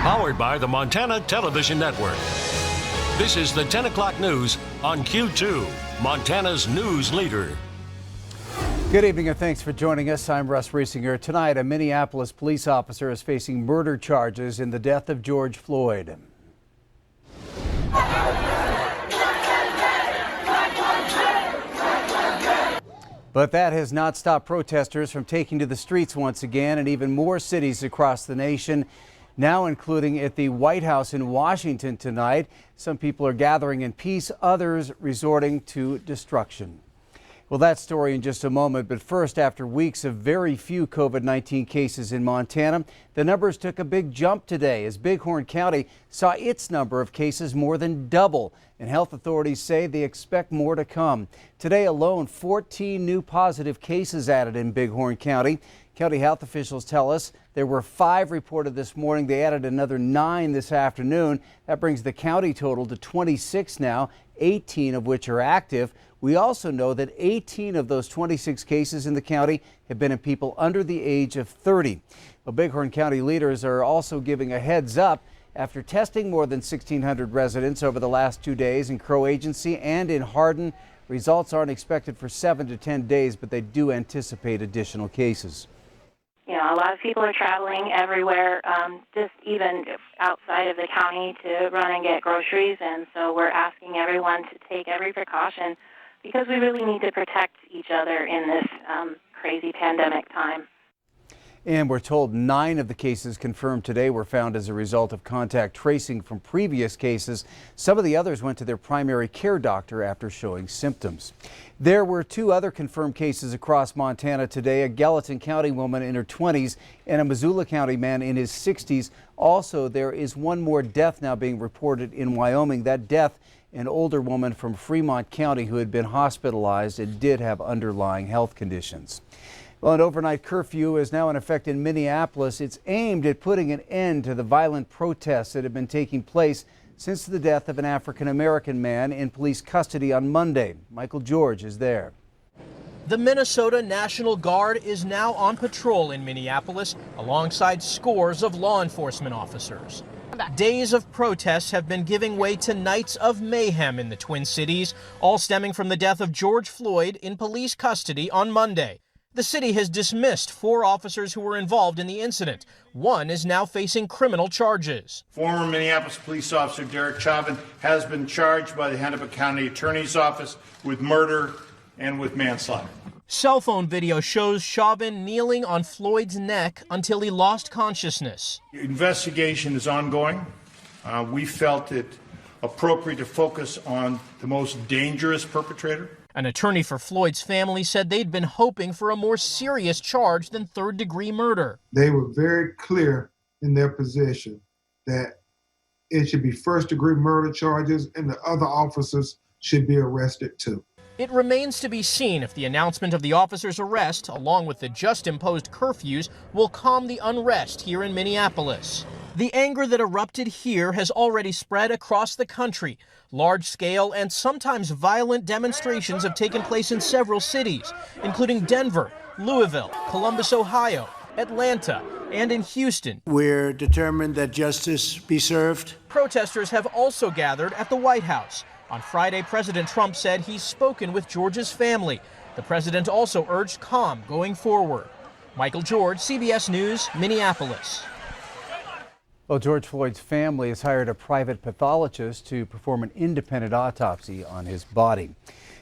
Powered by the Montana Television Network. This is the 10 o'clock news on Q2, Montana's news leader. Good evening and thanks for joining us. I'm Russ Riesinger. Tonight, a Minneapolis police officer is facing murder charges in the death of George Floyd. But that has not stopped protesters from taking to the streets once again, and even more cities across the nation, now including at the White House in Washington tonight. Some people are gathering in peace, others resorting to destruction. Well, that story in just a moment, but first, after weeks of very few COVID-19 cases in Montana, the numbers took a big jump today as Bighorn County saw its number of cases more than double, and health authorities say they expect more to come. Today alone, 14 new positive cases added in Bighorn County. County health officials tell us there were 5 reported this morning. They added another 9 this afternoon. That brings the county total to 26 now, 18 of which are active. We also know that 18 of those 26 cases in the county have been in people under the age of 30. Well, Bighorn County leaders are also giving a heads up after testing more than 1,600 residents over the last 2 days in Crow Agency and in Hardin. Results aren't expected for 7 to 10 days, but they do anticipate additional cases. You know, a lot of people are traveling everywhere, just even outside of the county to run and get groceries, and so we're asking everyone to take every precaution because we really need to protect each other in this crazy pandemic time. And we're told 9 of the cases confirmed today were found as a result of contact tracing from previous cases. Some of the others went to their primary care doctor after showing symptoms. There were 2 other confirmed cases across Montana today, a Gallatin County woman in her 20s and a Missoula County man in his 60s. Also, there is 1 more death now being reported in Wyoming. That death, an older woman from Fremont County who had been hospitalized and did have underlying health conditions. Well, an overnight curfew is now in effect in Minneapolis. It's aimed at putting an end to the violent protests that have been taking place since the death of an African-American man in police custody on Monday. Michael George is there. The Minnesota National Guard is now on patrol in Minneapolis alongside scores of law enforcement officers. Days of protests have been giving way to nights of mayhem in the Twin Cities, all stemming from the death of George Floyd in police custody on Monday. The city has dismissed 4 officers who were involved in the incident. 1 is now facing criminal charges. Former Minneapolis police officer Derek Chauvin has been charged by the Hennepin County Attorney's Office with murder and with manslaughter. Cell phone video shows Chauvin kneeling on Floyd's neck until he lost consciousness. The investigation is ongoing. We felt it appropriate to focus on the most dangerous perpetrator. An attorney for Floyd's family said they'd been hoping for a more serious charge than third-degree murder. They were very clear in their position that it should be first-degree murder charges and the other officers should be arrested too. It remains to be seen if the announcement of the officer's arrest, along with the just-imposed curfews, will calm the unrest here in Minneapolis. The anger that erupted here has already spread across the country. Large-scale and sometimes violent demonstrations have taken place in several cities, including Denver, Louisville, Columbus, Ohio, Atlanta, and in Houston. We're determined that justice be served. Protesters have also gathered at the White House. On Friday, President Trump said he's spoken with George's family. The president also urged calm going forward. Michael George, CBS News, Minneapolis. Well, George Floyd's family has hired a private pathologist to perform an independent autopsy on his body.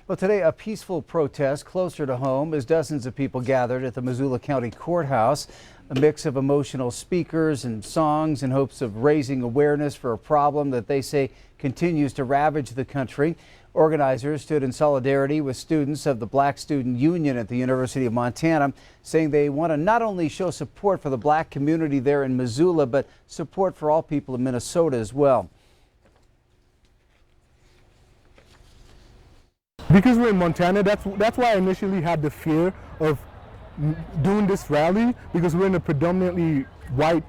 Well, today a peaceful protest closer to home as dozens of people gathered at the Missoula County Courthouse. A mix of emotional speakers and songs in hopes of raising awareness for a problem that they say continues to ravage the country. Organizers stood in solidarity with students of the Black Student Union at the University of Montana, saying they want to not only show support for the black community there in Missoula, but support for all people in Minnesota as well. Because we're in Montana, that's why I initially had the fear of doing this rally, because we're in a predominantly white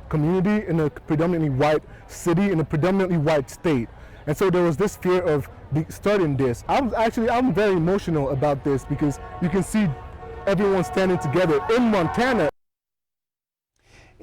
community, in a predominantly white city, in a predominantly white state. And so there was this fear of starting this. I'm very emotional about this because you can see everyone standing together in Montana.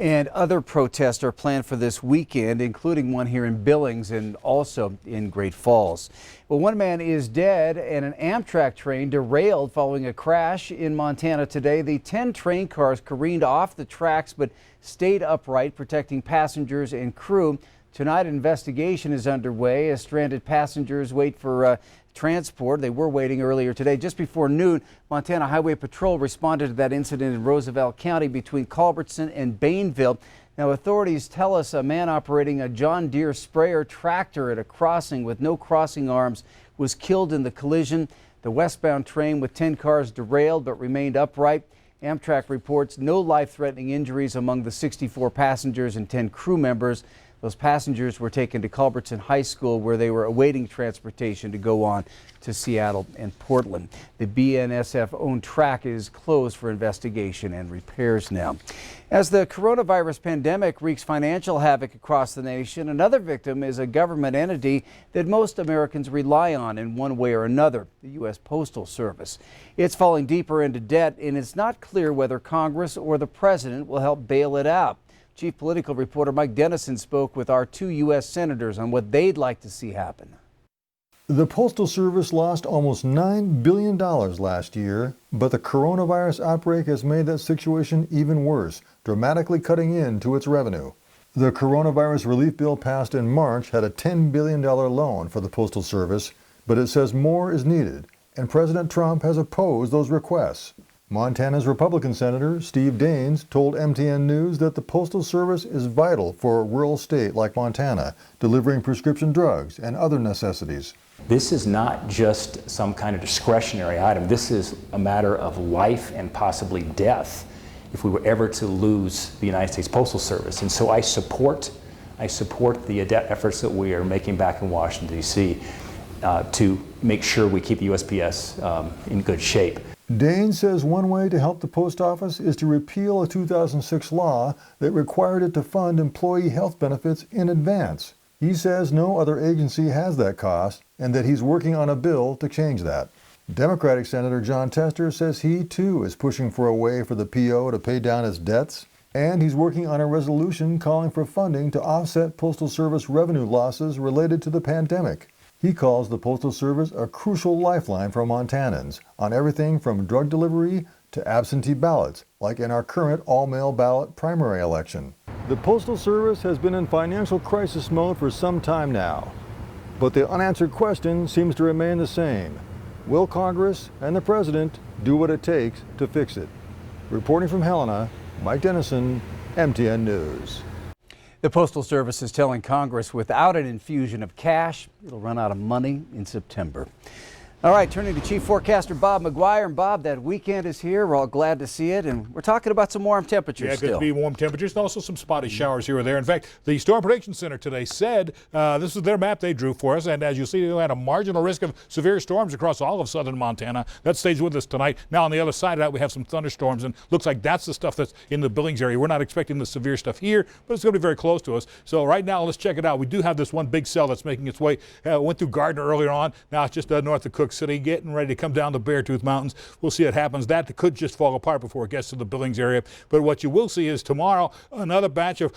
And other protests are planned for this weekend, including one here in Billings and also in Great Falls. Well, one man is dead and an Amtrak train derailed following a crash in Montana today. The 10 train cars careened off the tracks but stayed upright, protecting passengers and crew. Tonight, an investigation is underway as stranded passengers wait for transport. They were waiting earlier today. Just before noon, Montana Highway Patrol responded to that incident in Roosevelt County between Culbertson and Bainville. Now, authorities tell us a man operating a John Deere sprayer tractor at a crossing with no crossing arms was killed in the collision. The westbound train with 10 cars derailed but remained upright. Amtrak reports no life-threatening injuries among the 64 passengers and 10 crew members. Those passengers were taken to Culbertson High School where they were awaiting transportation to go on to Seattle and Portland. The BNSF-owned track is closed for investigation and repairs now. As the coronavirus pandemic wreaks financial havoc across the nation, another victim is a government entity that most Americans rely on in one way or another, the U.S. Postal Service. It's falling deeper into debt, and it's not clear whether Congress or the president will help bail it out. Chief political reporter Mike Dennison spoke with our 2 U.S. senators on what they'd like to see happen. The Postal Service lost almost $9 billion last year, but the coronavirus outbreak has made that situation even worse, dramatically cutting into its revenue. The coronavirus relief bill passed in March had a $10 billion loan for the Postal Service, but it says more is needed, and President Trump has opposed those requests. Montana's Republican Senator Steve Daines told MTN News that the Postal Service is vital for a rural state like Montana, delivering prescription drugs and other necessities. This is not just some kind of discretionary item. This is a matter of life and possibly death if we were ever to lose the United States Postal Service. And so I support the efforts that we are making back in Washington, D.C. To make sure we keep the USPS in good shape. Daines says one way to help the post office is to repeal a 2006 law that required it to fund employee health benefits in advance. He says no other agency has that cost and that he's working on a bill to change that. Democratic Senator John Tester says he too is pushing for a way for the PO to pay down its debts, and he's working on a resolution calling for funding to offset Postal Service revenue losses related to the pandemic. He calls the Postal Service a crucial lifeline for Montanans on everything from drug delivery to absentee ballots, like in our current all-mail ballot primary election. The Postal Service has been in financial crisis mode for some time now, but the unanswered question seems to remain the same. Will Congress and the President do what it takes to fix it? Reporting from Helena, Mike Dennison, MTN News. The Postal Service is telling Congress without an infusion of cash, it'll run out of money in September. All right, turning to Chief Forecaster Bob McGuire. And Bob, that weekend is here. We're all glad to see it. And we're talking about some warm temperatures still. Yeah, could be warm temperatures and also some spotty showers here or there. In fact, the Storm Prediction Center today said, this is their map they drew for us, and as you see, they had a marginal risk of severe storms across all of southern Montana. That stays with us tonight. Now, on the other side of that, we have some thunderstorms, and looks like that's the stuff that's in the Billings area. We're not expecting the severe stuff here, but it's going to be very close to us. So right now, let's check it out. We do have this one big cell that's making its way, went through Gardner earlier on. Now it's just north of Cook City, getting ready to come down the Beartooth Mountains. We'll see what happens. That could just fall apart before it gets to the Billings area. But what you will see is tomorrow, another batch of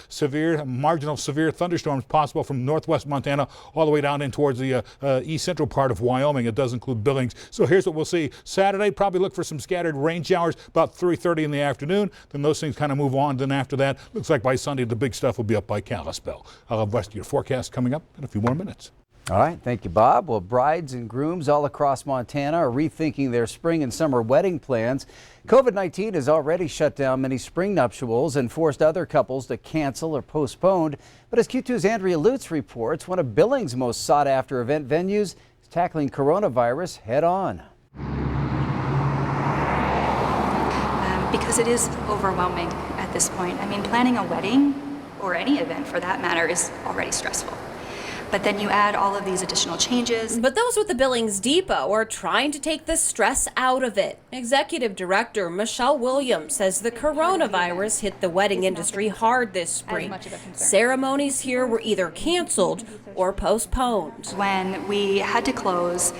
marginal severe thunderstorms possible from northwest Montana all the way down in towards the east central part of Wyoming. It does include Billings. So here's what we'll see. Saturday, probably look for some scattered rain showers about 3:30 in the afternoon. Then those things kind of move on. Then after that, looks like by Sunday, the big stuff will be up by Kalispell. I'll have the rest of your forecast coming up in a few more minutes. All right, thank you, Bob. Well, brides and grooms all across Montana are rethinking their spring and summer wedding plans. COVID-19 has already shut down many spring nuptials and forced other couples to cancel or postpone. But as Q2's Andrea Lutz reports, one of Billings' most sought-after event venues is tackling coronavirus head-on. Because it is overwhelming at this point. I mean, planning a wedding, or any event for that matter, is already stressful. But then you add all of these additional changes. But those with the Billings Depot are trying to take the stress out of it. Executive Director Michelle Williams says the coronavirus hit the wedding industry hard this spring. Ceremonies here were either canceled or postponed. When we had to close,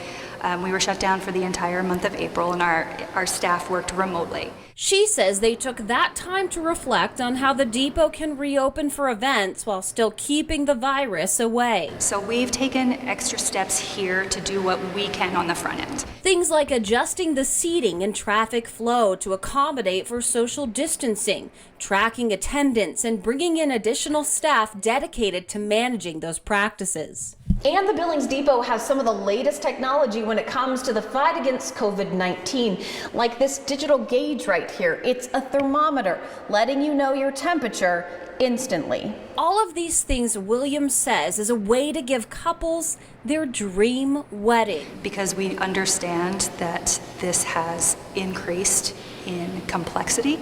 We were shut down for the entire month of April, and our staff worked remotely. She says they took that time to reflect on how the depot can reopen for events while still keeping the virus away. So we've taken extra steps here to do what we can on the front end. Things like adjusting the seating and traffic flow to accommodate for social distancing, tracking attendance, and bringing in additional staff dedicated to managing those practices. And the Billings Depot has some of the latest technology when it comes to the fight against COVID-19, like this digital gauge right here. It's a thermometer letting you know your temperature instantly. All of these things, Williams says, is a way to give couples their dream wedding. Because we understand that this has increased in complexity,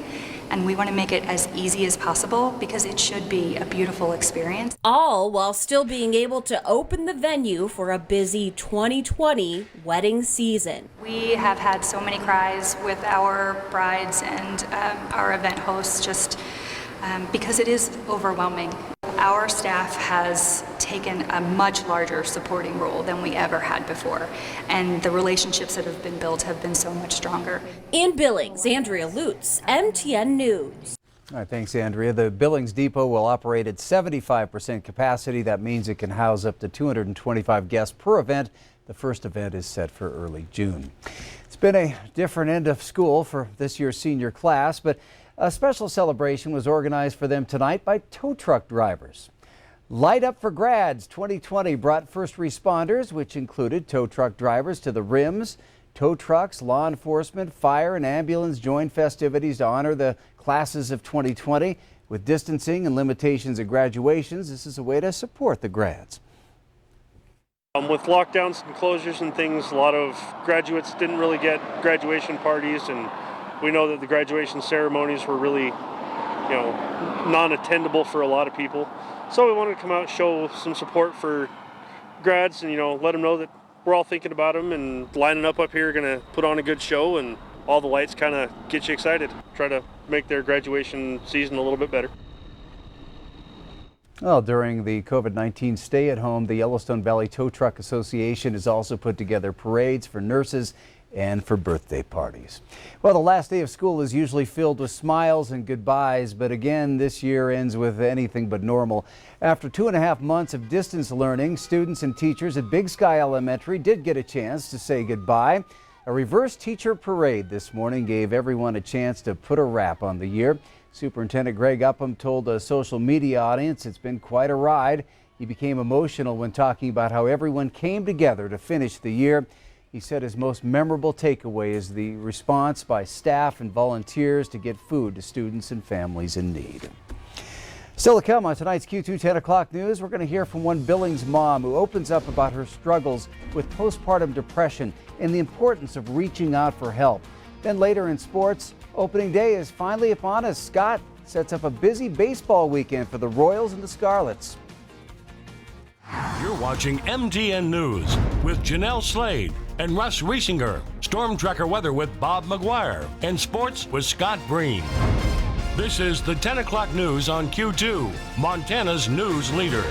and we want to make it as easy as possible because it should be a beautiful experience. All while still being able to open the venue for a busy 2020 wedding season. We have had so many cries with our brides and our event hosts just because it is overwhelming. Our staff has taken a much larger supporting role than we ever had before, and the relationships that have been built have been so much stronger. In Billings, Andrea Lutz, MTN News. All right, thanks, Andrea. The Billings Depot will operate at 75% capacity. That means it can house up to 225 guests per event. The first event is set for early June. It's been a different end of school for this year's senior class, but a special celebration was organized for them tonight by tow truck drivers. Light Up for Grads 2020 brought first responders, which included tow truck drivers, to the rims. Tow trucks, law enforcement, fire, and ambulance joined festivities to honor the classes of 2020. With distancing and limitations at graduations, this is a way to support the grads. With lockdowns and closures and things, a lot of graduates didn't really get graduation parties, and we know that the graduation ceremonies were really, non-attendable for a lot of people. So we wanted to come out and show some support for grads and, let them know that we're all thinking about them and lining up here, going to put on a good show, and all the lights kind of get you excited. Try to make their graduation season a little bit better. Well, during the COVID-19 stay-at-home, the Yellowstone Valley Tow Truck Association has also put together parades for nurses and for birthday parties. Well, the last day of school is usually filled with smiles and goodbyes, but again, this year ends with anything but normal. After 2.5 months of distance learning, students and teachers at Big Sky Elementary did get a chance to say goodbye. A reverse teacher parade this morning gave everyone a chance to put a wrap on the year. Superintendent Greg Upham told a social media audience it's been quite a ride. He became emotional when talking about how everyone came together to finish the year. He said his most memorable takeaway is the response by staff and volunteers to get food to students and families in need. Still to come on tonight's Q2 10 o'clock news, we're going to hear from one Billings mom who opens up about her struggles with postpartum depression and the importance of reaching out for help. Then later in sports, opening day is finally upon us. Scott sets up a busy baseball weekend for the Royals and the Scarlets. You're watching MTN News with Janelle Slade and Russ Riesinger. Storm Tracker weather with Bob McGuire. And sports with Scott Breen. This is the 10 o'clock news on Q2, Montana's news leader.